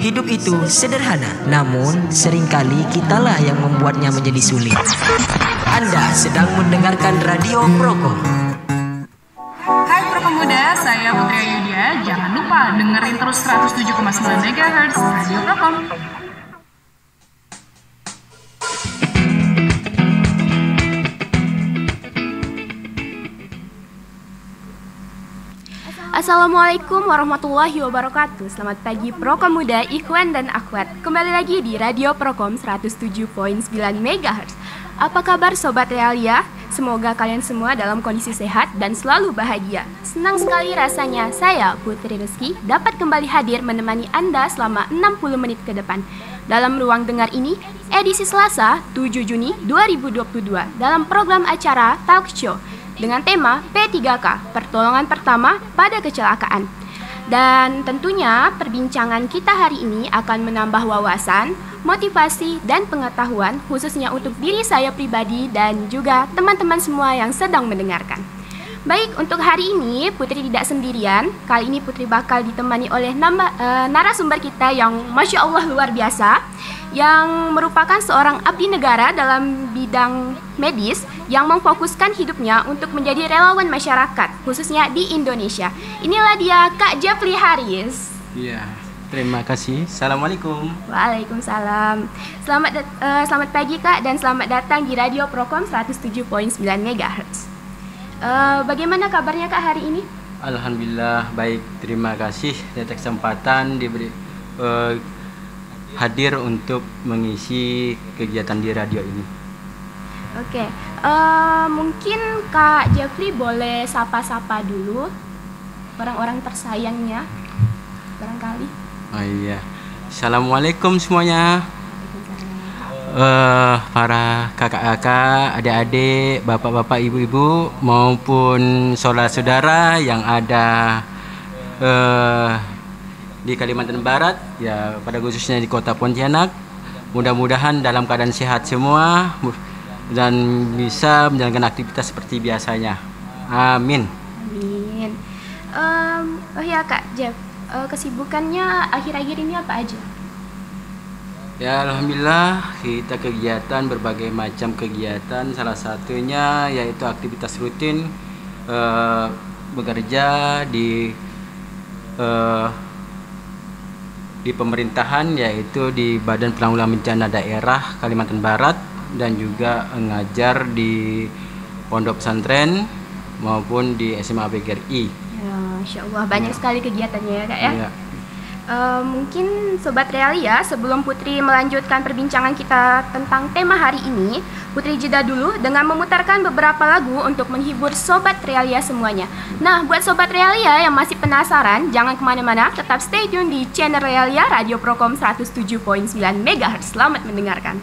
Hidup itu sederhana, namun seringkali kitalah yang membuatnya menjadi sulit. Anda sedang mendengarkan Radio Prokom. Hai Prokomuda, saya Putri Ayudia. Jangan lupa dengerin terus 107,9 MHz Radio Prokom. Assalamualaikum warahmatullahi wabarakatuh. Selamat pagi Prokomuda, Ikhwan dan Akhwat. Kembali lagi di Radio Prokom 107.9 MHz. Apa kabar Sobat Realia? Semoga kalian semua dalam kondisi sehat dan selalu bahagia. Senang sekali rasanya saya, Putri Rizky, dapat kembali hadir menemani Anda selama 60 menit ke depan dalam ruang dengar ini, edisi Selasa 7 Juni 2022 dalam program acara Talk Show dengan tema P3K, pertolongan pertama pada kecelakaan. Dan tentunya perbincangan kita hari ini akan menambah wawasan, motivasi, dan pengetahuan khususnya untuk diri saya pribadi dan juga teman-teman semua yang sedang mendengarkan. Baik, untuk hari ini Putri tidak sendirian. Kali ini Putri bakal ditemani oleh narasumber kita yang Masya Allah luar biasa, yang merupakan seorang abdi negara dalam bidang medis yang memfokuskan hidupnya untuk menjadi relawan masyarakat, khususnya di Indonesia. Inilah dia Kak Jeffrey Haris. Iya, terima kasih. Assalamualaikum. Waalaikumsalam. Selamat pagi Kak, dan selamat datang di Radio Prokom 107.9 MHz. Bagaimana kabarnya Kak hari ini? Alhamdulillah baik, terima kasih atas kesempatan diberi hadir untuk mengisi kegiatan di radio ini. Oke, mungkin Kak Jeffrey boleh sapa-sapa dulu orang-orang tersayangnya barangkali. Oh iya, Assalamualaikum semuanya. Para kakak-kakak, adik-adik, bapak-bapak, ibu-ibu maupun saudara-saudara yang ada di Kalimantan Barat, ya pada khususnya di Kota Pontianak. Mudah-mudahan dalam keadaan sehat semua dan bisa menjalankan aktivitas seperti biasanya. Amin. Amin. Oh ya Kak Jeff, kesibukannya akhir-akhir ini apa aja? Ya alhamdulillah kita kegiatan, berbagai macam kegiatan, salah satunya yaitu aktivitas rutin bekerja di pemerintahan, yaitu di Badan Penanggulangan Bencana Daerah Kalimantan Barat, dan juga ngajar di pondok pesantren maupun di SMA BGRI. Ya, Masya Allah, banyak sekali kegiatannya ya Kak ya. Ya. Mungkin Sobat Realia, sebelum Putri melanjutkan perbincangan kita tentang tema hari ini, Putri jeda dulu dengan memutarkan beberapa lagu untuk menghibur Sobat Realia semuanya. Nah, buat Sobat Realia yang masih penasaran, jangan kemana-mana, tetap stay tune di channel Realia Radio Prokom 107.9 MHz. Selamat mendengarkan.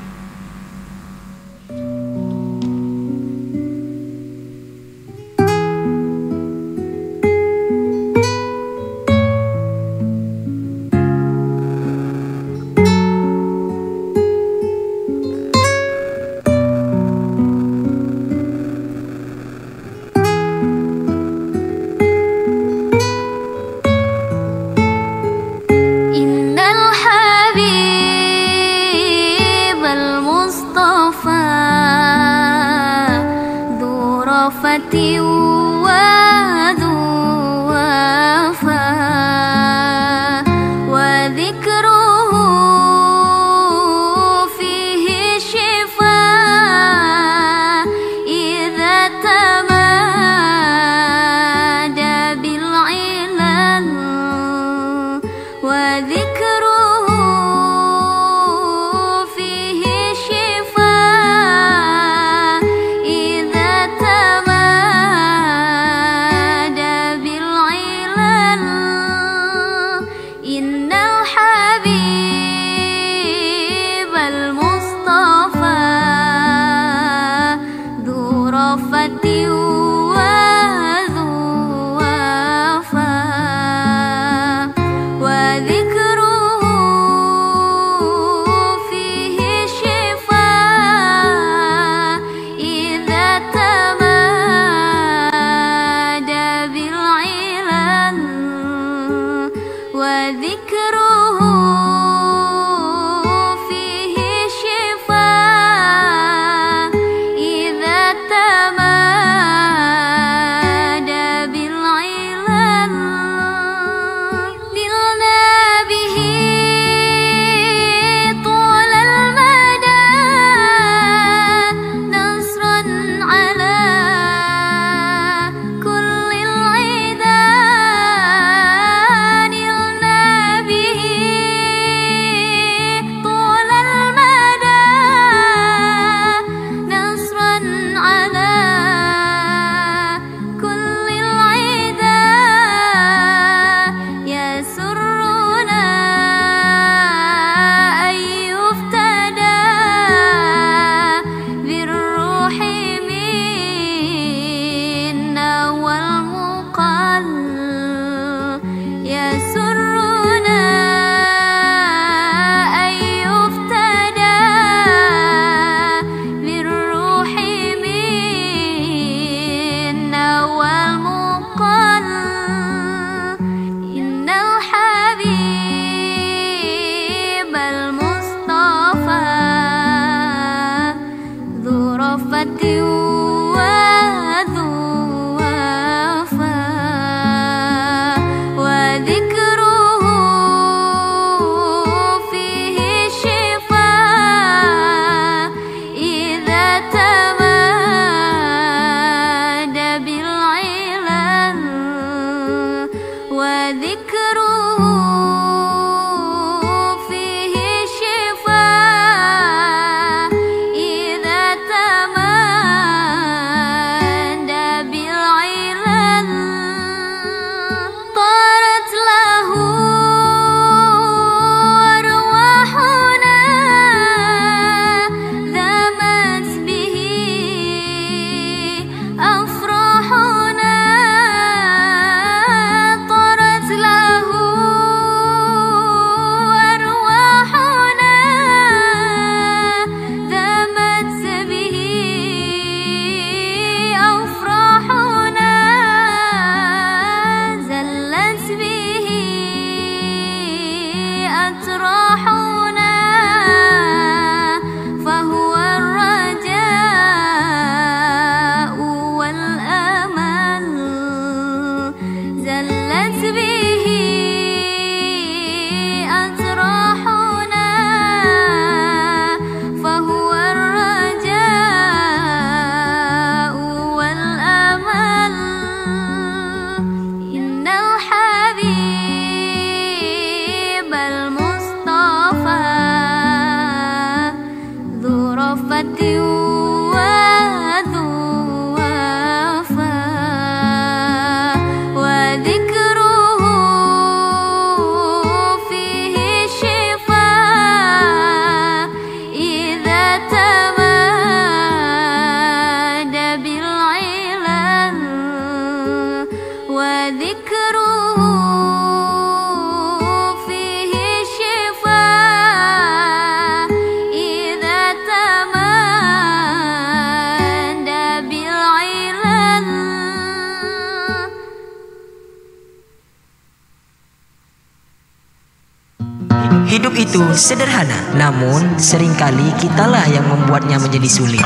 Hidup itu sederhana, namun seringkali kitalah yang membuatnya menjadi sulit.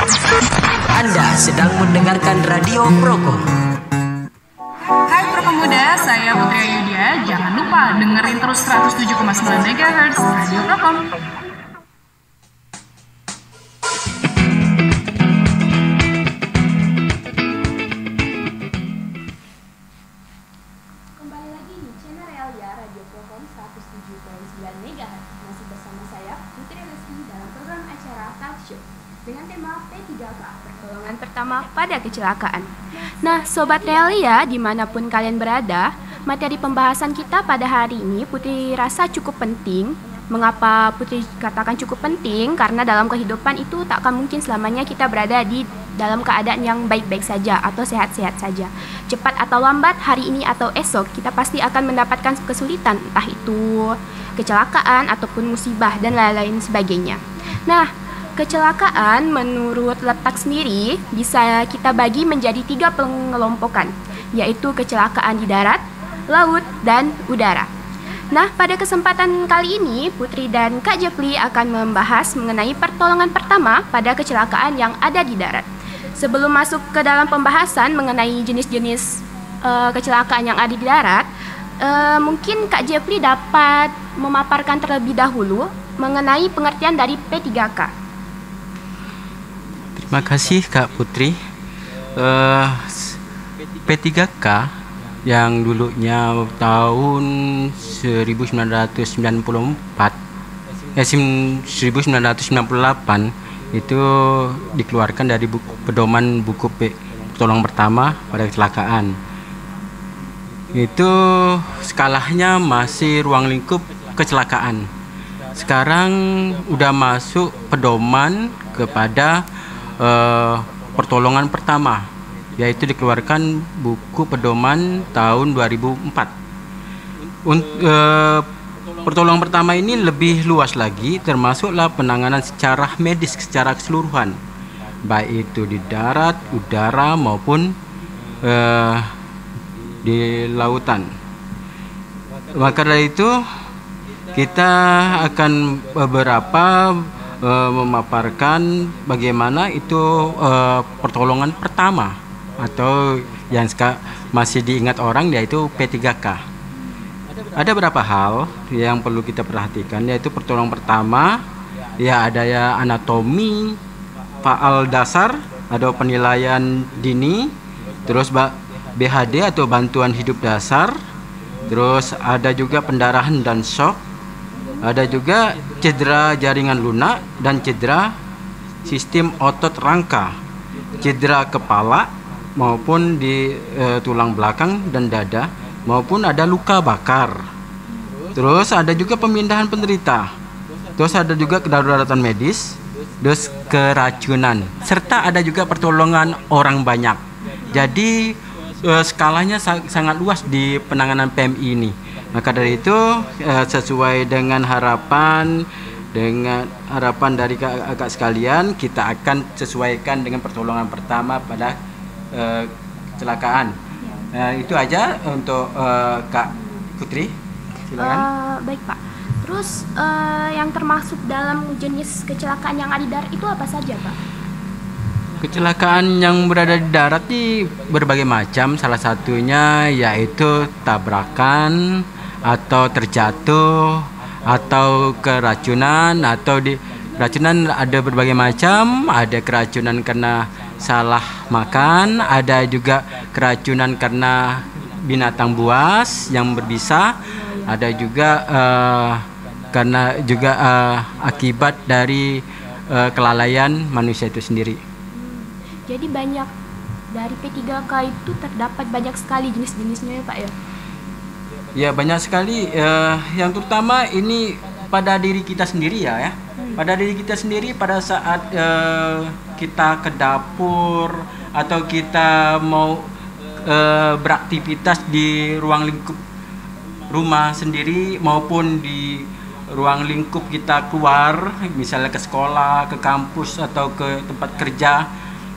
Anda sedang mendengarkan Radio Prokom. Hai Pro Pemuda, saya Putri Ayudia. Jangan lupa dengerin terus 107,9 MHz Radio Prokom. Kembali lagi di channel Realia Radio Prokom 107,9 MHz. Masih bersama saya Putri Lesti dalam program acara Talk Show dengan tema P3K, pertolongan pertama pada kecelakaan. Nah, Sobat Realia, dimanapun kalian berada, materi pembahasan kita pada hari ini Putri rasa cukup penting. Mengapa Putri katakan cukup penting? Karena dalam kehidupan itu tak akan mungkin selamanya kita berada di dalam keadaan yang baik-baik saja atau sehat-sehat saja. Cepat atau lambat, hari ini atau esok, kita pasti akan mendapatkan kesulitan, entah itu kecelakaan ataupun musibah dan lain-lain sebagainya. Nah, kecelakaan menurut letak sendiri bisa kita bagi menjadi 3 pengelompokan, yaitu kecelakaan di darat, laut, dan udara. Nah, pada kesempatan kali ini, Putri dan Kak Jepli akan membahas mengenai pertolongan pertama pada kecelakaan yang ada di darat. Sebelum masuk ke dalam pembahasan mengenai jenis-jenis kecelakaan yang ada di darat, mungkin Kak Jepli dapat memaparkan terlebih dahulu mengenai pengertian dari P3K. Terima kasih Kak Putri. P3K yang dulunya tahun 1998 itu dikeluarkan dari pedoman buku pertolongan pertama pada kecelakaan. Itu skalanya masih ruang lingkup kecelakaan. Sekarang udah masuk pedoman kepada pertolongan pertama, yaitu dikeluarkan buku pedoman tahun 2004. Pertolongan pertama ini lebih luas lagi, termasuklah penanganan secara medis secara keseluruhan, baik itu di darat, udara maupun di lautan. Maka dari itu kita akan beberapa memaparkan bagaimana itu pertolongan pertama atau yang masih diingat orang, yaitu P3K. Ada beberapa hal yang perlu kita perhatikan, yaitu pertolongan pertama ya ada ya anatomi faal dasar, ada penilaian dini, terus BHD atau bantuan hidup dasar, terus ada juga pendarahan dan shock, ada juga cedera jaringan lunak dan cedera sistem otot rangka, cedera kepala maupun di tulang belakang dan dada, maupun ada luka bakar. Terus ada juga pemindahan penderita. Terus ada juga kedaruratan medis, terus keracunan, serta ada juga pertolongan orang banyak. Jadi skalanya sangat luas di penanganan PMI ini. Maka dari itu sesuai dengan harapan dari kakak sekalian, kita akan sesuaikan dengan pertolongan pertama pada kecelakaan. Itu aja untuk Kak Putri. Silakan. Baik Pak. Terus yang termasuk dalam jenis kecelakaan yang ada di darat itu apa saja Pak? Kecelakaan yang berada di darat ini berbagai macam. Salah satunya yaitu tabrakan atau terjatuh atau keracunan, atau keracunan ada berbagai macam. Ada keracunan karena salah makan, ada juga keracunan karena binatang buas yang berbisa, ada juga karena juga akibat dari kelalaian manusia itu sendiri. Jadi banyak dari P3K itu terdapat banyak sekali jenis-jenisnya ya Pak ya? Ya banyak sekali, yang terutama ini pada diri kita sendiri ya. Pada diri kita sendiri pada saat kita ke dapur atau kita mau beraktivitas di ruang lingkup rumah sendiri maupun di ruang lingkup kita keluar, misalnya ke sekolah, ke kampus atau ke tempat kerja,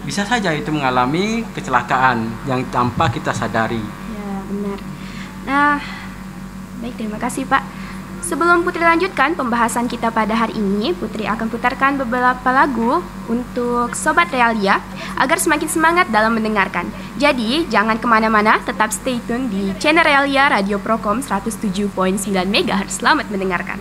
bisa saja itu mengalami kecelakaan yang tanpa kita sadari. Ya benar. Nah, baik, terima kasih Pak. Sebelum Putri lanjutkan pembahasan kita pada hari ini, Putri akan putarkan beberapa lagu untuk Sobat Realia agar semakin semangat dalam mendengarkan. Jadi, jangan kemana-mana, tetap stay tune di channel Realia Radio Prokom 107.9 MHz. Selamat mendengarkan.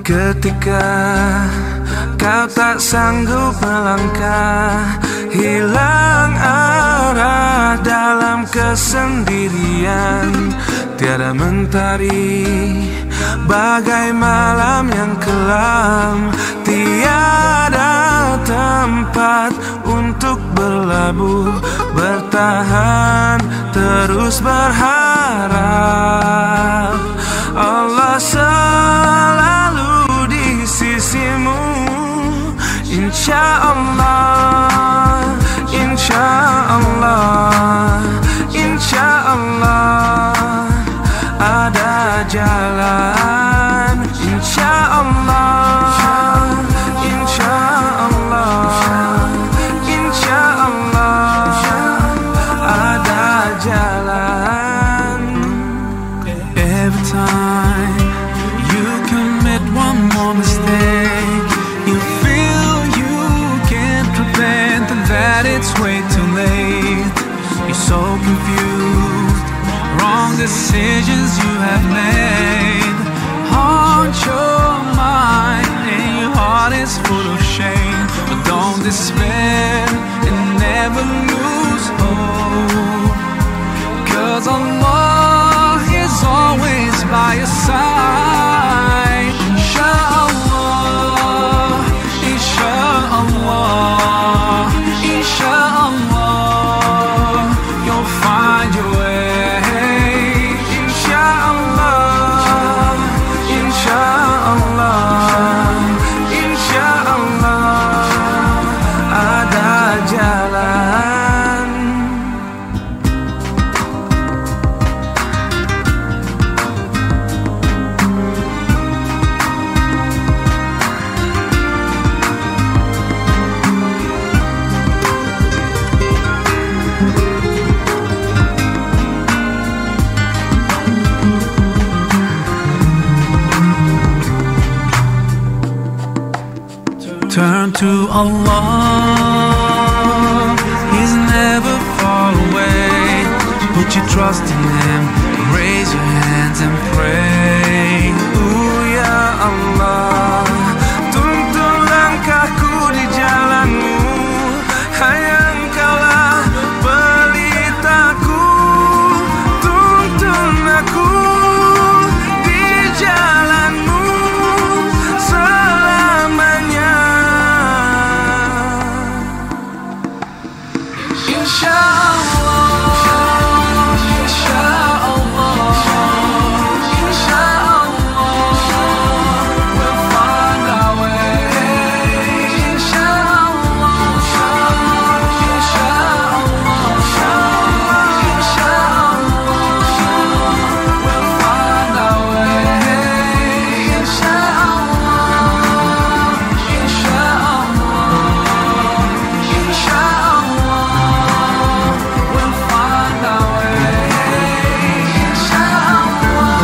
Ketika kau tak sanggup melangkah, hilang arah dalam kesendirian, tiada mentari, bagai malam yang kelam, tiada tempat untuk berlabuh, bertahan, terus berharap. Allah selalu di sisimu, insya Allah, insya Allah, insya Allah ada jalan, insya Allah, insya Allah, insya Allah ada jalan. Every time you commit one more mistake, you feel you can't repent and that it's way too late. You're so confused, wrong decisions you have made haunt your mind and your heart is full of shame. But don't despair and never lose hope, 'cause Allah is always by your side. Inshallah, inshallah, inshallah, you'll find your way. Inshallah, Allah. He's never far away. Put your trust in Him. Raise your hands and pray. Ya Allah, tuntun langkahku di jalanmu. Hanya Engkaulah pelitaku. Tuntun aku di jalanmu selamanya. Insyaallah, insyaallah, insyaallah we'll find our way. Insyaallah, insyaallah, insyaallah we'll find our way. Insyaallah, insyaallah, insyaallah we'll find our way. Insyaallah,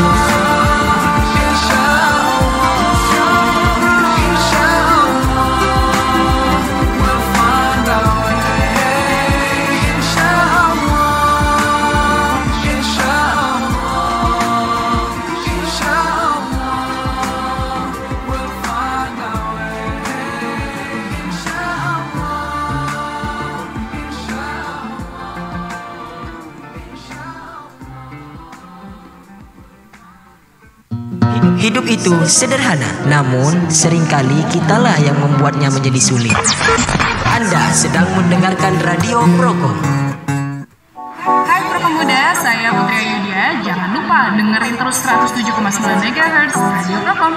insyaallah, we'll find our way. Insyaallah, insyaallah, we'll find our way. Hidup itu sederhana, namun seringkali kitalah yang membuatnya menjadi sulit. Anda sedang mendengarkan Radio Prokom. Hai Pro Pemuda, saya Putri Ayudia. Jangan lupa dengerin terus 107,9 MHz Radio Prokom.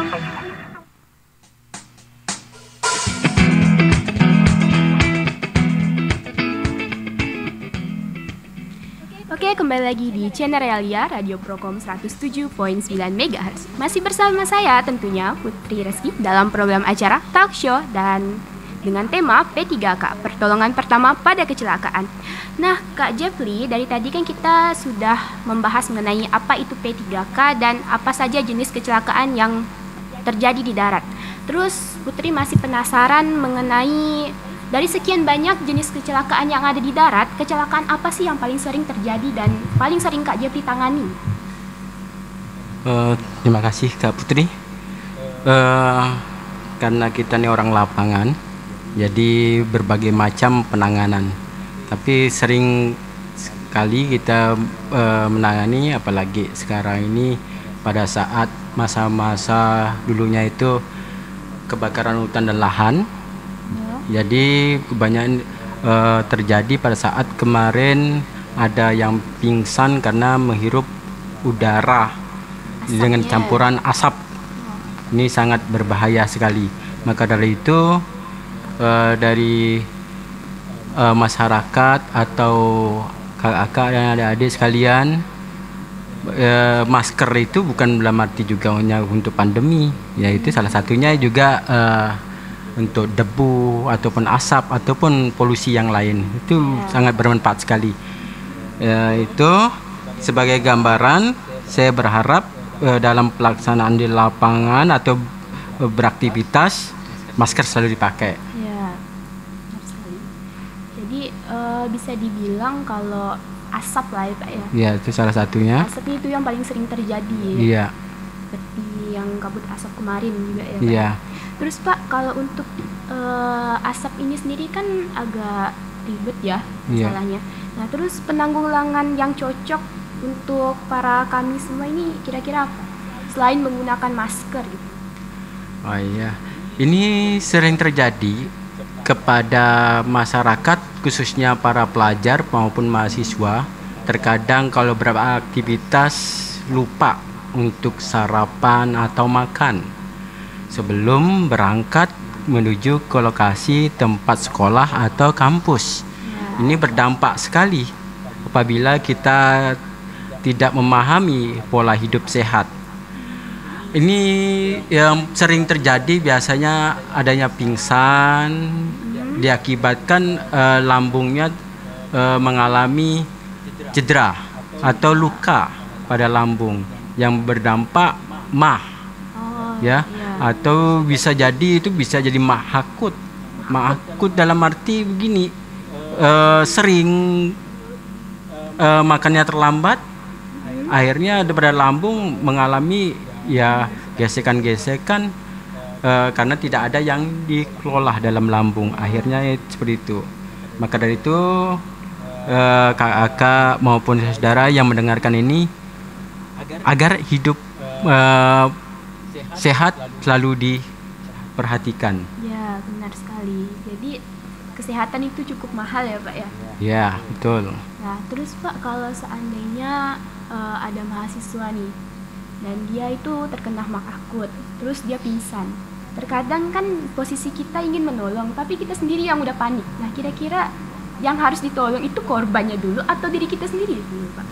Oke, kembali lagi di channel Realia Radio Prokom 107.9 MHz. Masih bersama saya tentunya Putri Reski dalam program acara Talk Show dan dengan tema P3K, pertolongan pertama pada kecelakaan. Nah, Kak Jeffrey, dari tadi kan kita sudah membahas mengenai apa itu P3K dan apa saja jenis kecelakaan yang terjadi di darat. Terus Putri masih penasaran mengenai dari sekian banyak jenis kecelakaan yang ada di darat, kecelakaan apa sih yang paling sering terjadi dan paling sering Kak Jeffrey tangani? Terima kasih Kak Putri. Karena kita nih orang lapangan, jadi berbagai macam penanganan. Tapi sering sekali kita menangani, apalagi sekarang ini pada saat masa-masa dulunya itu kebakaran hutan dan lahan. Jadi kebanyakan terjadi pada saat kemarin ada yang pingsan karena menghirup udara dengan campuran asap. Ini sangat berbahaya sekali. Maka dari itu dari masyarakat atau kakak-kakak dan adik-adik sekalian, masker itu bukan dalam arti juga hanya untuk pandemi, yaitu salah satunya juga untuk debu ataupun asap ataupun polusi yang lain. Itu sangat bermanfaat sekali. Itu sebagai gambaran, saya berharap dalam pelaksanaan di lapangan atau beraktivitas masker selalu dipakai. Ya, benar sekali. Jadi bisa dibilang kalau asap lah ya Pak ya. Ya, itu salah satunya. Asap itu yang paling sering terjadi. Iya. Seperti yang kabut asap kemarin juga ya Pak. Iya. Terus Pak, kalau untuk asap ini sendiri kan agak ribet ya masalahnya. Nah, terus penanggulangan yang cocok untuk para kami semua ini kira-kira apa? Selain menggunakan masker gitu. Oh iya. Ini sering terjadi kepada masyarakat, khususnya para pelajar maupun mahasiswa. Terkadang kalau beraktivitas lupa untuk sarapan atau makan sebelum berangkat menuju ke lokasi tempat sekolah atau kampus. Ini berdampak sekali apabila kita tidak memahami pola hidup sehat. Ini yang sering terjadi biasanya adanya pingsan, diakibatkan lambungnya mengalami cedera atau luka pada lambung yang berdampak mah. Atau bisa jadi itu bisa jadi mah akut. Akut dalam arti begini, sering makannya terlambat, akhirnya pada lambung mengalami ya gesekan-gesekan karena tidak ada yang dikelola dalam lambung, akhirnya seperti itu. Maka dari itu kakak maupun saudara yang mendengarkan ini agar hidup sehat selalu diperhatikan. Ya, benar sekali. Jadi kesehatan itu cukup mahal ya Pak ya. Ya, betul. Nah, terus Pak, kalau seandainya ada mahasiswa nih dan dia itu terkena mak akut, terus dia pingsan. Terkadang kan posisi kita ingin menolong, tapi kita sendiri yang udah panik. Nah, kira-kira yang harus ditolong itu korbannya dulu atau diri kita sendiri dulu, Pak?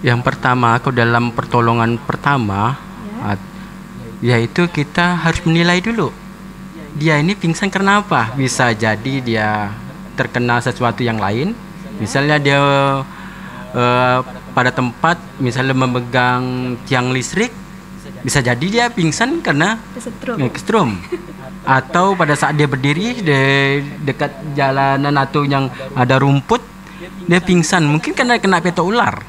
Yang pertama, aku dalam pertolongan pertama, yaitu kita harus menilai dulu. Dia ini pingsan karena apa? Bisa jadi dia terkena sesuatu yang lain. Misalnya dia pada tempat misalnya memegang tiang listrik, bisa jadi dia pingsan karena kesetrum. Atau pada saat dia berdiri di dekat jalanan atau yang ada rumput, dia pingsan mungkin karena kena peto ular.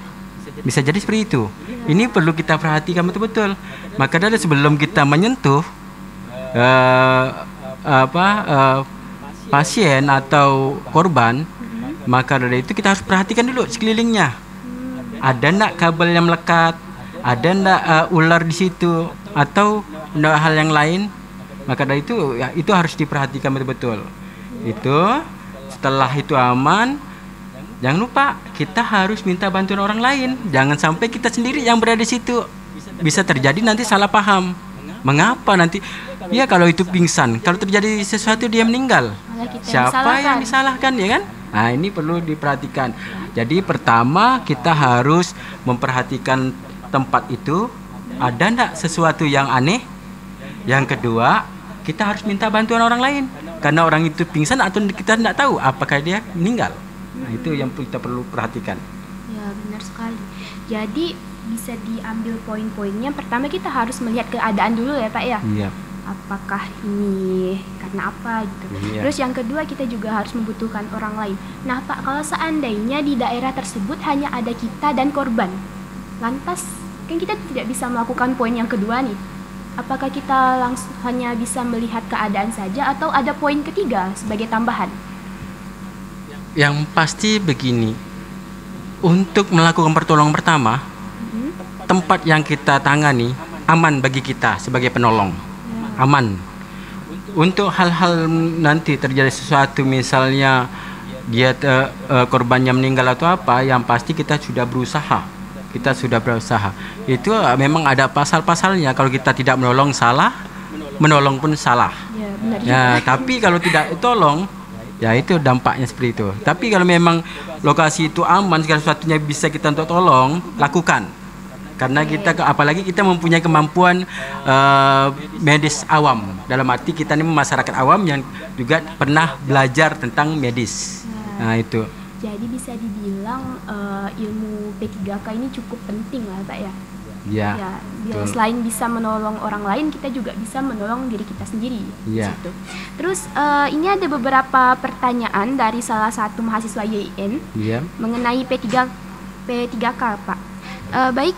Bisa jadi seperti itu. Ini perlu kita perhatikan betul-betul. Maka dari sebelum kita menyentuh pasien atau korban, maka dari itu kita harus perhatikan dulu sekelilingnya. Ada enggak kabel yang melekat? Ada enggak ular di situ? Atau enggak hal yang lain? Maka dari itu ya, itu harus diperhatikan betul-betul. Itu setelah itu aman, jangan lupa kita harus minta bantuan orang lain. Jangan sampai kita sendiri yang berada di situ. Bisa terjadi nanti salah paham. Mengapa nanti? Ya kalau itu pingsan, kalau terjadi sesuatu dia meninggal. Siapa yang disalahkan ya kan? Nah, ini perlu diperhatikan. Jadi pertama kita harus memperhatikan tempat itu, ada enggak sesuatu yang aneh. Yang kedua, kita harus minta bantuan orang lain karena orang itu pingsan atau kita tidak tahu apakah dia meninggal. Nah, itu yang kita perlu perhatikan. Ya, benar sekali. Jadi bisa diambil poin-poinnya. Pertama kita harus melihat keadaan dulu ya Pak ya. Iya. Apakah ini karena apa gitu. Iya. Terus yang kedua kita juga harus membutuhkan orang lain. Nah Pak, kalau seandainya di daerah tersebut hanya ada kita dan korban, lantas kan kita tidak bisa melakukan poin yang kedua nih. Apakah kita langsung hanya bisa melihat keadaan saja atau ada poin ketiga sebagai tambahan? Yang pasti begini, untuk melakukan pertolongan pertama, tempat yang kita tangani aman bagi kita sebagai penolong. Aman. Untuk hal-hal nanti terjadi sesuatu, misalnya dia korbannya meninggal atau apa, yang pasti kita sudah berusaha. Itu memang ada pasal-pasalnya. Kalau kita tidak menolong salah, menolong pun salah. Ya, benar juga. Ya, tapi kalau tidak tolong, ya itu dampaknya seperti itu. Tapi kalau memang lokasi itu aman, segala sesuatunya bisa kita untuk tolong, lakukan. Karena kita apalagi kita mempunyai kemampuan medis awam. Dalam arti kita ini masyarakat awam yang juga pernah belajar tentang medis. Nah, itu. Jadi bisa dibilang ilmu P3K ini cukup penting lah Pak ya. Ya. Selain bisa menolong orang lain, kita juga bisa menolong diri kita sendiri. Ya. Gitu. Terus ini ada beberapa pertanyaan dari salah satu mahasiswa YIN mengenai P3K Pak. Baik,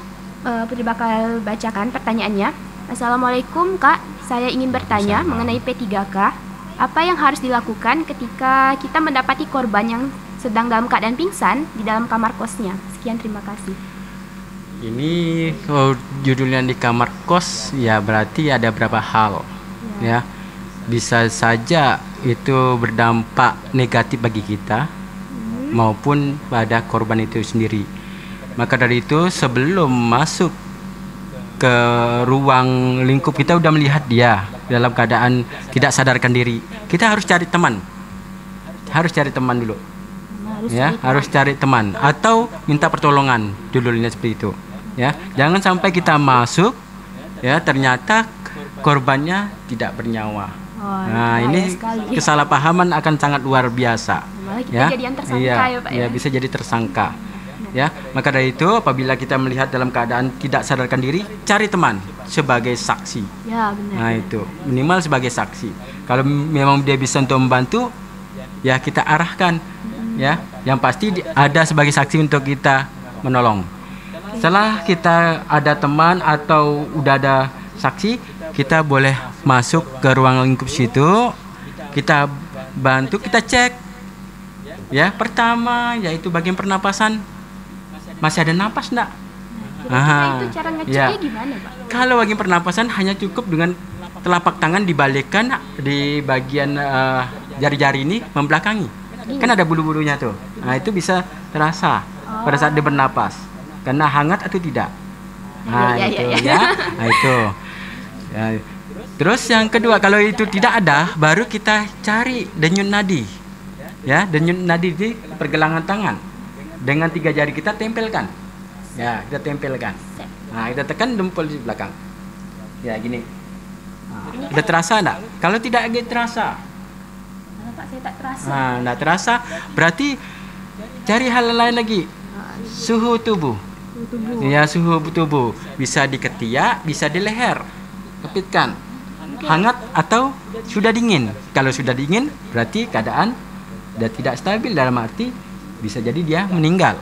Putri bakal bacakan pertanyaannya. Assalamualaikum Kak, saya ingin bertanya mengenai P3K. Apa yang harus dilakukan ketika kita mendapati korban yang sedang dalam keadaan pingsan di dalam kamar kosnya? Sekian, terima kasih. Ini kalau judulnya di kamar kos, ya berarti ada beberapa hal. Ya. Bisa saja itu berdampak negatif bagi kita maupun pada korban itu sendiri. Maka dari itu sebelum masuk ke ruang lingkup kita udah melihat dia dalam keadaan tidak sadarkan diri, kita harus cari teman. Harus cari teman dulu. Harus cari teman atau minta pertolongan dulunya seperti itu. Ya, jangan sampai kita masuk ya ternyata korbannya tidak bernyawa. Nah, ini kesalahpahaman akan sangat luar biasa. Malah kita jadi yang tersangka ya Pak ya. Bisa jadi tersangka. Ya, maka dari itu apabila kita melihat dalam keadaan tidak sadarkan diri, cari teman sebagai saksi. Ya, benar. Nah, itu minimal sebagai saksi. Kalau memang dia bisa untuk membantu, ya kita arahkan. Ya, yang pasti ada sebagai saksi untuk kita menolong. Setelah kita ada teman atau udah ada saksi, kita boleh masuk ke ruang lingkup situ. Kita bantu, kita cek. Ya, pertama yaitu bagian pernapasan. Masih ada napas enggak? Kira-kira itu cara ngeceknya ya. gimana, Pak? Kalau bagian pernapasan hanya cukup dengan telapak tangan dibalikkan di bagian jari-jari ini membelakangi. Kan ada bulu-bulunya tuh. Nah, itu bisa terasa pada saat dia bernapas. Karena hangat atau tidak. Nah, itu ya. Nah, itu. Ya. Terus yang kedua, kalau itu tidak ada, baru kita cari denyut nadi. Ya, denyut nadi di pergelangan tangan. Dengan 3 jari kita tempelkan. Ya, kita tempelkan. Nah, kita tekan jempol di belakang. Ya, gini. Nah, udah terasa enggak? Kalau tidak terasa. Pak, saya tak terasa. Nah, enggak terasa, berarti cari hal lain lagi. Suhu tubuh. Ya, suhu tubuh. Bisa di ketiak, bisa di leher. Kepitkan. Hangat atau sudah dingin. Kalau sudah dingin, berarti keadaan sudah tidak stabil, dalam arti bisa jadi dia meninggal.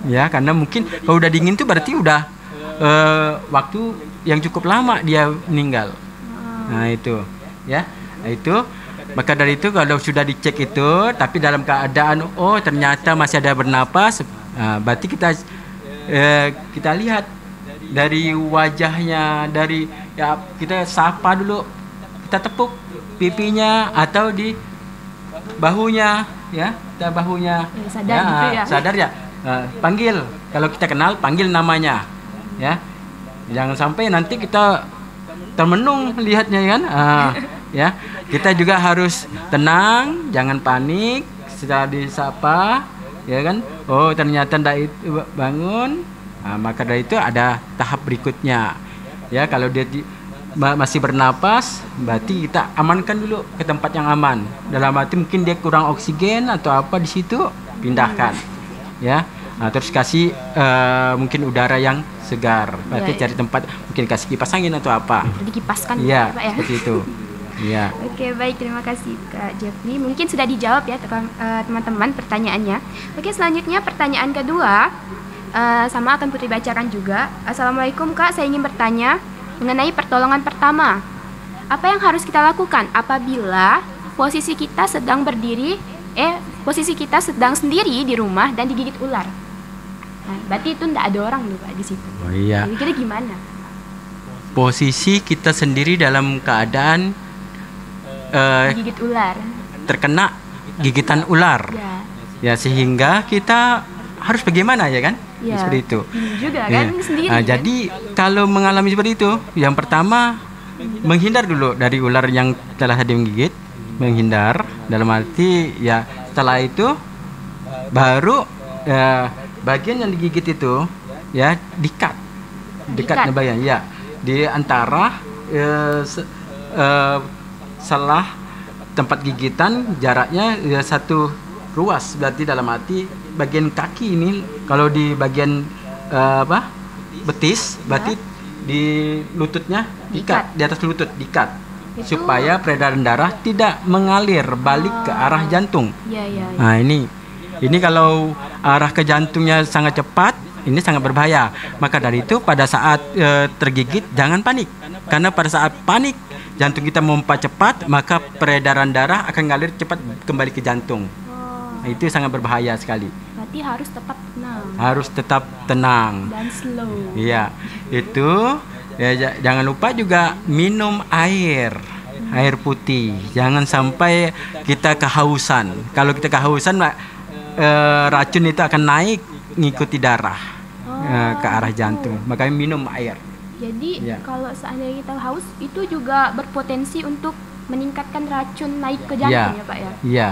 Ya, karena mungkin kalau udah dingin tuh berarti udah waktu yang cukup lama dia meninggal. Nah, itu ya. Nah, itu maka dari itu kalau sudah dicek itu tapi dalam keadaan ternyata masih ada bernapas, berarti kita lihat dari wajahnya, dari ya kita sapa dulu, kita tepuk pipinya atau di bahunya, ya, kita bahunya. Sadar gitu ya. Sadar ya. Panggil, kalau kita kenal panggil namanya, ya. Jangan sampai nanti kita termenung lihatnya kan. Ya, kita juga harus tenang, jangan panik. Setelah disapa, ya kan. Oh, ternyata ndak itu bangun. Maka dari itu ada tahap berikutnya. Ya, kalau dia masih bernapas, berarti kita amankan dulu ke tempat yang aman. Dalam arti mungkin dia kurang oksigen atau apa di situ, pindahkan. Ya. Nah, terus kasih mungkin udara yang segar. Berarti cari tempat mungkin kasih kipas angin atau apa. Dikipaskan ya, Pak ya. Seperti itu. Ya. Oke, baik, terima kasih Kak Jeffrey. Mungkin sudah dijawab ya teman-teman pertanyaannya. Oke, selanjutnya pertanyaan kedua. Sama akan Putri bacakan juga. Assalamualaikum Kak, saya ingin bertanya mengenai pertolongan pertama. Apa yang harus kita lakukan apabila posisi kita sedang sendiri di rumah dan digigit ular? Nah, berarti itu tidak ada orang loh Pak di situ. Oh iya. Kira-kira gimana? Posisi kita sendiri dalam keadaan Digigit ular. terkena gigitan ular. Ya, sehingga kita harus bagaimana ya kan? Ya, seperti itu. Juga kan sendiri. Kan? Jadi kalau mengalami seperti itu, yang pertama menghindar dulu dari ular yang telah tadi menggigit, menghindar. Dalam arti ya setelah itu baru bagian yang digigit itu ya dekat bagian ya di antara selah tempat gigitan jaraknya satu ruas, berarti dalam arti bagian kaki ini kalau di bagian betis berarti di lututnya diikat, di atas lutut diikat supaya peredaran darah tidak mengalir balik ke arah jantung. Ya. Nah, ini kalau arah ke jantungnya sangat cepat, ini sangat berbahaya. Maka dari itu pada saat tergigit jangan panik. Karena pada saat panik jantung kita memompa cepat, maka peredaran darah akan ngalir cepat kembali ke jantung. Nah, itu sangat berbahaya sekali. Berarti harus tetap tenang. Dan slow. Iya, itu ya, jangan lupa juga minum air putih. Jangan sampai kita kehausan. Kalau kita kehausan, racun itu akan naik ngikuti darah ke arah jantung. Makanya minum air. Jadi kalau seandainya kita haus, itu juga berpotensi untuk meningkatkan racun naik ke jantung ya Pak ya? Iya.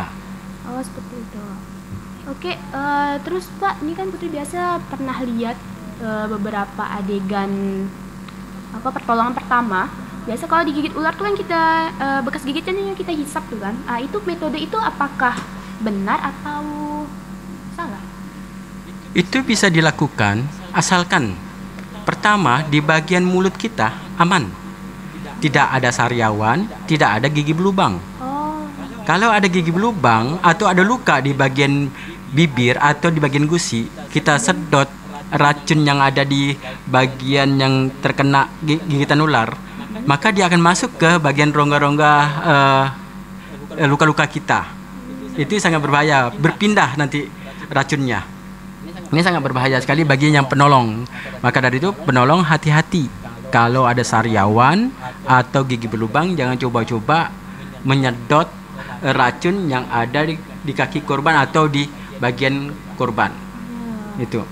Oh, seperti itu. Oke, terus Pak, ini kan Putri biasa pernah lihat beberapa adegan pertolongan pertama. Biasa kalau digigit ular tuh kan kita bekas gigitannya kita hisap tuh kan. Itu metode itu apakah benar atau salah? Itu bisa dilakukan asalkan pertama di bagian mulut kita aman. Tidak ada sariawan, tidak ada gigi berlubang. Oh, Kalau ada gigi berlubang atau ada luka di bagian bibir atau di bagian gusi, kita sedot racun yang ada di bagian yang terkena gigitan ular, maka dia akan masuk ke bagian rongga-rongga luka-luka kita. Itu sangat berbahaya, berpindah nanti racunnya. Ini sangat berbahaya sekali bagi yang penolong. Maka dari itu penolong hati-hati. Kalau ada sariawan atau gigi berlubang, jangan coba-coba menyedot racun yang ada di kaki korban atau di bagian korban. Itu.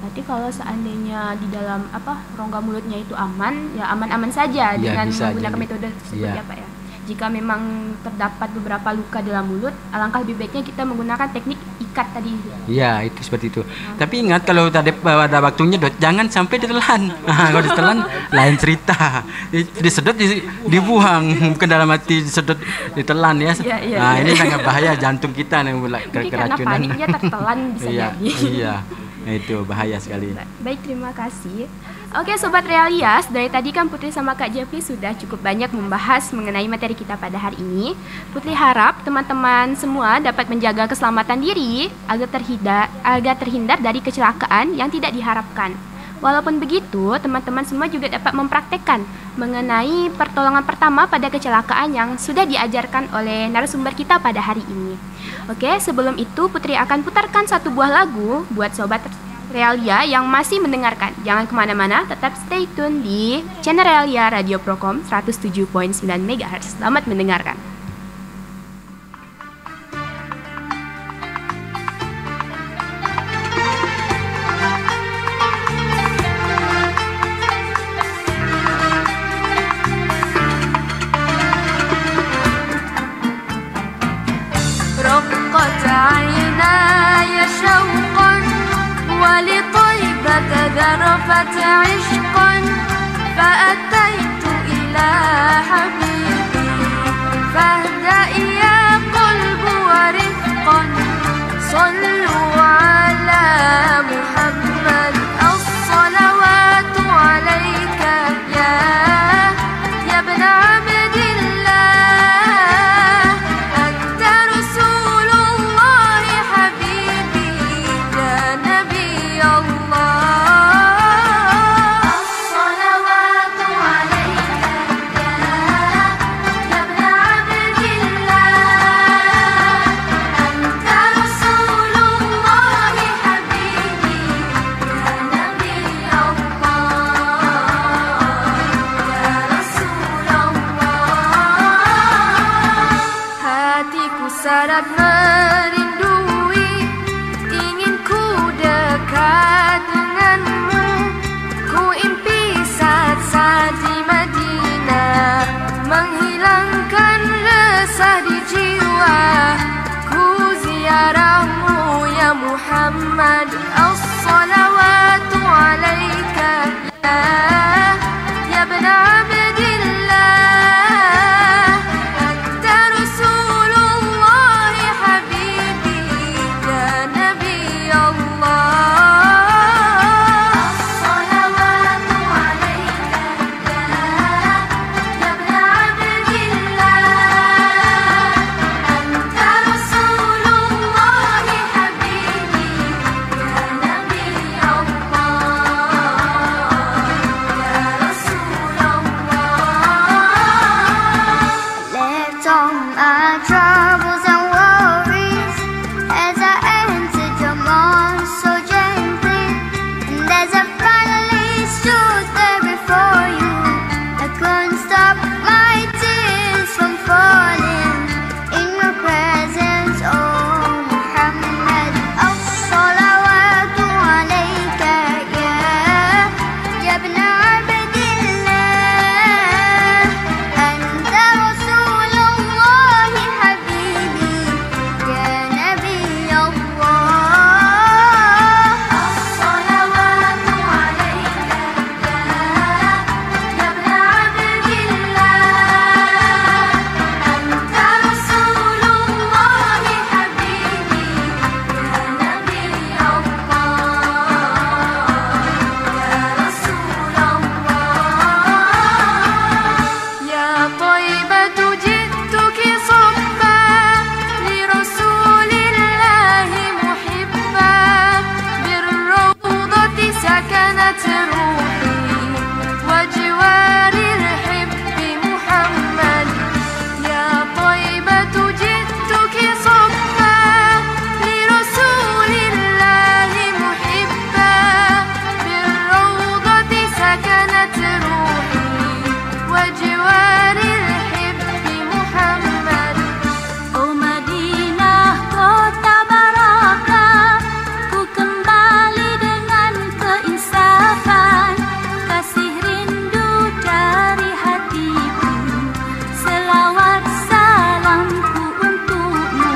berarti kalau seandainya di dalam rongga mulutnya itu aman, ya aman-aman saja dengan bisa menggunakan aja. metode seperti Iya. apa ya? Jika memang terdapat beberapa luka dalam mulut, alangkah lebih baiknya kita menggunakan teknik ikat tadi. Iya, itu seperti itu. Tapi ingat kalau tadi pada waktu nyedot jangan sampai ditelan. Kalau ditelan lain cerita. Disedot dibuang, bukan dalam hati disedot ditelan ya. Iya, Nah, iya. ini sangat bahaya jantung kita yang mulai Mungkin karena keracunan. paniknya tertelan bisa Iya, jadi. iya. Nah, itu bahaya sekali. Baik, terima kasih. Oke, Sobat Realias, dari tadi kan Putri sama Kak Jeffrey sudah cukup banyak membahas mengenai materi kita pada hari ini. Putri harap teman-teman semua dapat menjaga keselamatan diri agar terhindar dari kecelakaan yang tidak diharapkan. Walaupun begitu, teman-teman semua juga dapat mempraktekkan mengenai pertolongan pertama pada kecelakaan yang sudah diajarkan oleh narasumber kita pada hari ini. Oke, sebelum itu Putri akan putarkan satu buah lagu buat Sobat Realia yang masih mendengarkan. Jangan kemana-mana, tetap stay tune di channel Realia Radio Prokom 107.9 MHz. Selamat mendengarkan. رقت عيناي شوقا ولطيبة ذرفت عشقا فأتيت إلى حبيبي فاهدأ يا قلب ورفقا صلوا على محمد الصلوات عليك يا ابن عبد الله أنت رسول الله حبيبي يا نبي الله الصلوات عليك يا ابن عبد الله أنت رسول الله حبيبي يا نبي الله يا رسول الله hatiku sangat merindui ingin ku dekat denganmu ku impi saat-saat di Madinah menghilangkan resah di jiwa ku ziarahmu ya Muhammad as-salawatu alaika ya ibn Abdillah anta Rasulullah habibi ya Nabi Allah as-salawatu alaika ya ibn Abdillah anta Rasulullah habibi ya Nabi سكنت روحي وجوار الحب محمد يا طيبة جئتك صفا لرسول الله محبا بالروضة سكنت روحي وجوار الحب محمد Oh Madinah kota barakah, ku kembali dengan keinsafan, kasih rindu dari hatiku, selawat salamku untukmu.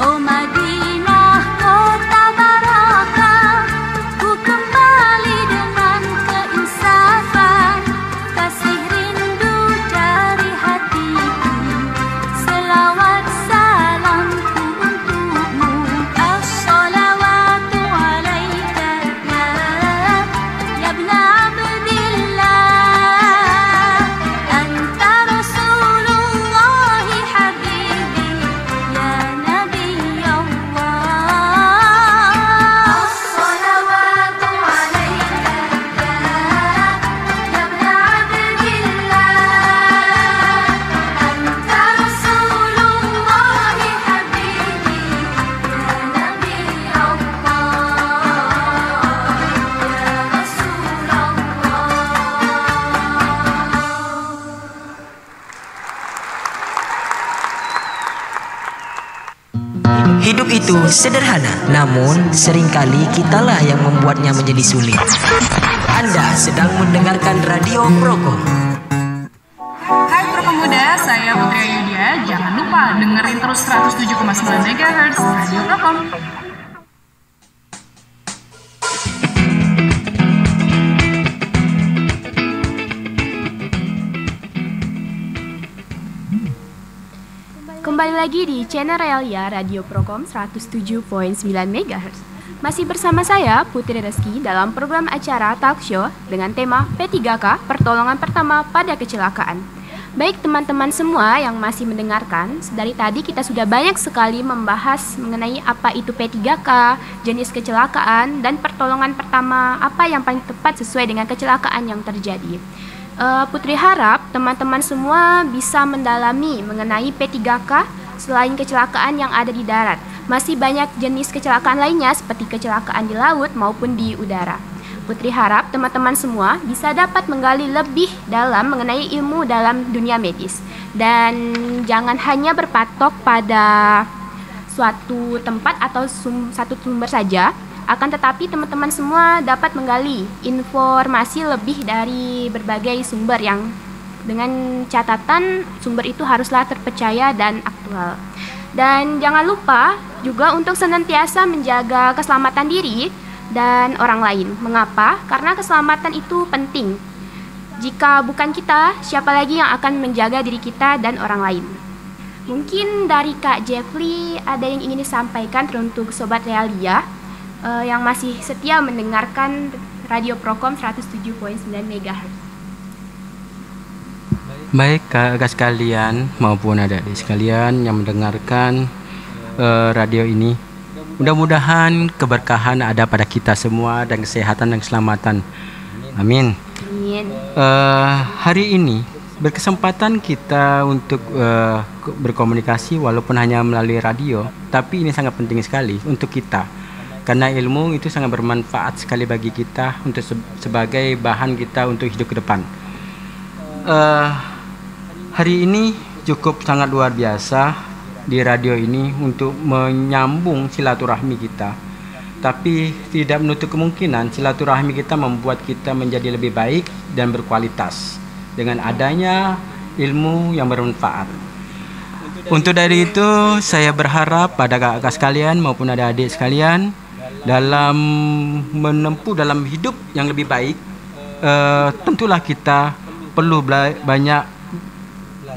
Oh Madinah kota barakah, ku kembali dengan keinsafan, kasih rindu dari hatiku, selawat salamku untukmu. As-salawatu alaika ya ibn Abdillah, anta Rasulullah habibi ya Nabi Allah. As-salawatu alaika ya ibn Abdillah, anta Rasulullah habibi ya Nabi Hidup itu sederhana, namun seringkali kitalah yang membuatnya menjadi sulit. Anda sedang mendengarkan Radio Prokom. Hai Pro Pemuda, saya Putri Ayudia. Jangan lupa dengerin terus 107,9 MHz Radio Prokom. Kembali lagi di channel Realia Radio Prokom 107.9 MHz. Masih bersama saya Putri Reski dalam program acara talk show dengan tema P3K Pertolongan Pertama pada Kecelakaan. Baik teman-teman semua yang masih mendengarkan, dari tadi kita sudah banyak sekali membahas mengenai apa itu P3K, jenis kecelakaan, dan pertolongan pertama apa yang paling tepat sesuai dengan kecelakaan yang terjadi. Putri harap teman-teman semua bisa mendalami mengenai P3K selain kecelakaan yang ada di darat. Masih banyak jenis kecelakaan lainnya seperti kecelakaan di laut maupun di udara. Putri harap teman-teman semua bisa dapat menggali lebih dalam mengenai ilmu dalam dunia medis. Dan jangan hanya berpatok pada suatu tempat atau satu sumber saja. Akan tetapi teman-teman semua dapat menggali informasi lebih dari berbagai sumber yang dengan catatan sumber itu haruslah terpercaya dan aktual. Dan jangan lupa juga untuk senantiasa menjaga keselamatan diri dan orang lain. Mengapa? Karena keselamatan itu penting. Jika bukan kita, siapa lagi yang akan menjaga diri kita dan orang lain? Mungkin dari Kak Jeffrey ada yang ingin disampaikan untuk Sobat Realia yang masih setia mendengarkan Radio Prokom 107.9 MHz. Baik kakak sekalian maupun adik-adik sekalian yang mendengarkan radio ini, mudah-mudahan keberkahan ada pada kita semua dan kesehatan dan keselamatan. Amin. Amin. Hari ini berkesempatan kita untuk berkomunikasi walaupun hanya melalui radio, tapi ini sangat penting sekali untuk kita. Karena ilmu itu sangat bermanfaat sekali bagi kita untuk sebagai bahan kita untuk hidup ke depan. Hari ini cukup sangat luar biasa di radio ini untuk menyambung silaturahmi kita. Tapi tidak menutup kemungkinan silaturahmi kita membuat kita menjadi lebih baik dan berkualitas dengan adanya ilmu yang bermanfaat. Untuk dari itu saya berharap pada kakak sekalian maupun adik-adik sekalian dalam menempuh dalam hidup yang lebih baik, tentulah kita perlu banyak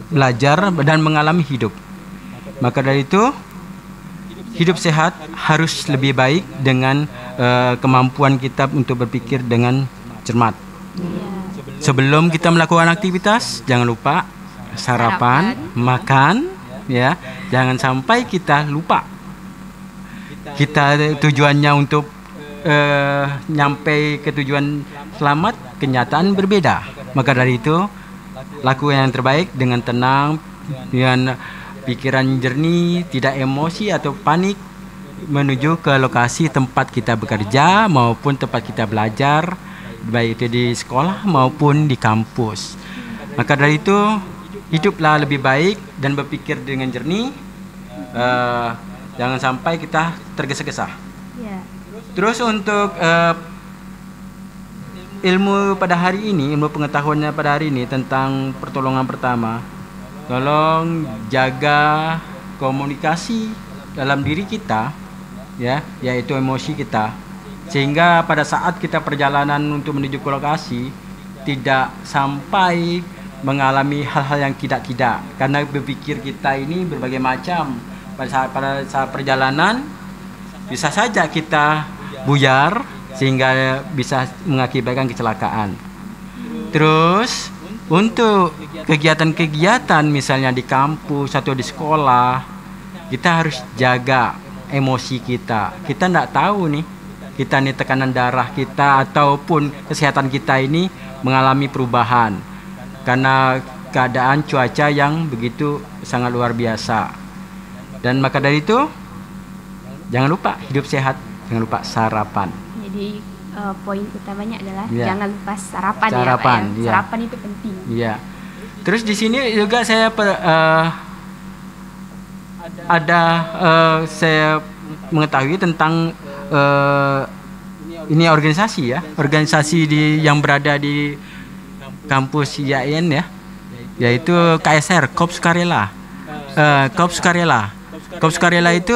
belajar dan mengalami hidup. Maka dari itu hidup sehat harus lebih baik dengan kemampuan kita untuk berpikir dengan cermat. Sebelum kita melakukan aktivitas, jangan lupa sarapan, makan, ya. Jangan sampai kita lupa. Kita tujuannya untuk nyampe ke tujuan selamat, kenyataan berbeda. Maka dari itu, lakukan yang terbaik dengan tenang, dengan pikiran jernih, tidak emosi atau panik, menuju ke lokasi tempat kita bekerja maupun tempat kita belajar, baik itu di sekolah maupun di kampus. Maka dari itu, hiduplah lebih baik dan berpikir dengan jernih. Jangan sampai kita tergesa-gesa. Ya. Terus untuk ilmu pada hari ini, ilmu pengetahuannya pada hari ini tentang pertolongan pertama, tolong jaga komunikasi dalam diri kita, ya, yaitu emosi kita, sehingga pada saat kita perjalanan untuk menuju ke lokasi tidak sampai mengalami hal-hal yang tidak-tidak, karena berpikir kita ini berbagai macam. Pada saat perjalanan bisa saja kita buyar sehingga bisa mengakibatkan kecelakaan. Terus untuk kegiatan-kegiatan misalnya di kampus atau di sekolah, kita harus jaga emosi kita. Kita tidak tahu nih, kita nih tekanan darah kita ataupun kesehatan kita ini mengalami perubahan karena keadaan cuaca yang begitu sangat luar biasa. Dan maka dari itu, jangan lupa hidup sehat, jangan lupa sarapan. Jadi poin utamanya adalah Ya. jangan lupa sarapan, ya, Pak. Sarapan, Ya. ya. Sarapan itu penting. Iya. Terus di sini juga saya saya mengetahui tentang ini organisasi, ya, organisasi yang berada di kampus IAIN, ya, yaitu KSR, Korps Sukarela. Korps Sukarela. Korps Sukarela itu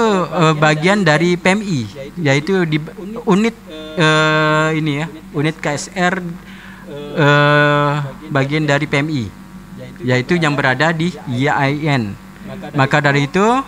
bagian dari PMI, yaitu di unit ini, ya, unit KSR bagian dari PMI, yaitu yang berada di IAIN. Maka dari itu,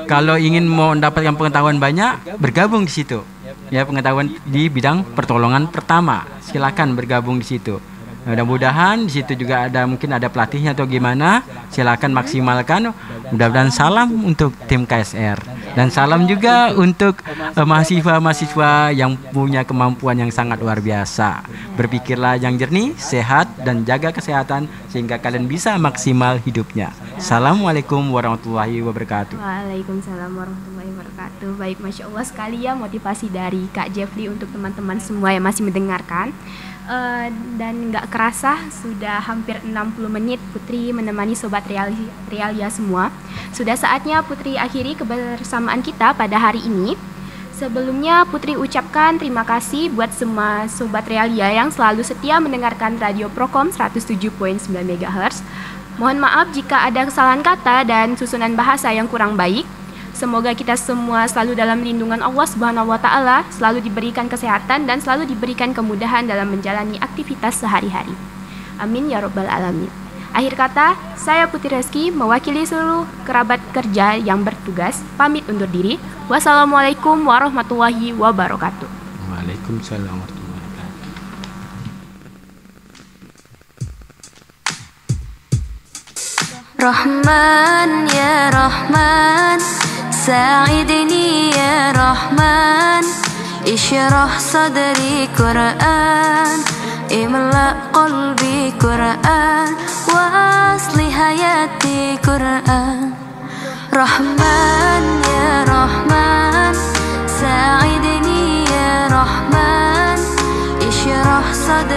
kalau ingin mau mendapatkan pengetahuan banyak, bergabung di situ. Ya, pengetahuan di bidang pertolongan pertama, silakan bergabung di situ. Mudah-mudahan di situ juga mungkin ada pelatihnya atau gimana. Silakan maksimalkan. Mudah-mudahan salam untuk tim KSR dan salam juga untuk mahasiswa-mahasiswa yang punya kemampuan yang sangat luar biasa. Berpikirlah yang jernih, sehat dan jaga kesehatan sehingga kalian bisa maksimal hidupnya. Assalamualaikum warahmatullahi wabarakatuh. Waalaikumsalam warahmatullahi wabarakatuh. Baik, Masya Allah sekali ya motivasi dari Kak Jeffrey untuk teman-teman semua yang masih mendengarkan. Dan nggak kerasa sudah hampir 60 menit Putri menemani Sobat Realia semua. Sudah saatnya Putri akhiri kebersamaan kita pada hari ini. Sebelumnya Putri ucapkan terima kasih buat semua Sobat Realia yang selalu setia mendengarkan Radio Prokom 107.9 MHz. Mohon maaf jika ada kesalahan kata dan susunan bahasa yang kurang baik. Semoga kita semua selalu dalam lindungan Allah Subhanahu wa Ta'ala, selalu diberikan kesehatan dan selalu diberikan kemudahan dalam menjalani aktivitas sehari-hari. Amin ya Rabbal Alamin. Akhir kata, saya Putri Reski mewakili seluruh kerabat kerja yang bertugas pamit undur diri. Wassalamualaikum warahmatullahi wabarakatuh. Waalaikumsalam warahmatullahi wabarakatuh. رحمن يا رحمن ساعدني يا رحمن اشرح صدري قرآن املأ قلبي قرآن واصلح حياتي قرآن رحمن يا رحمن ساعدني يا رحمن اشرح صدري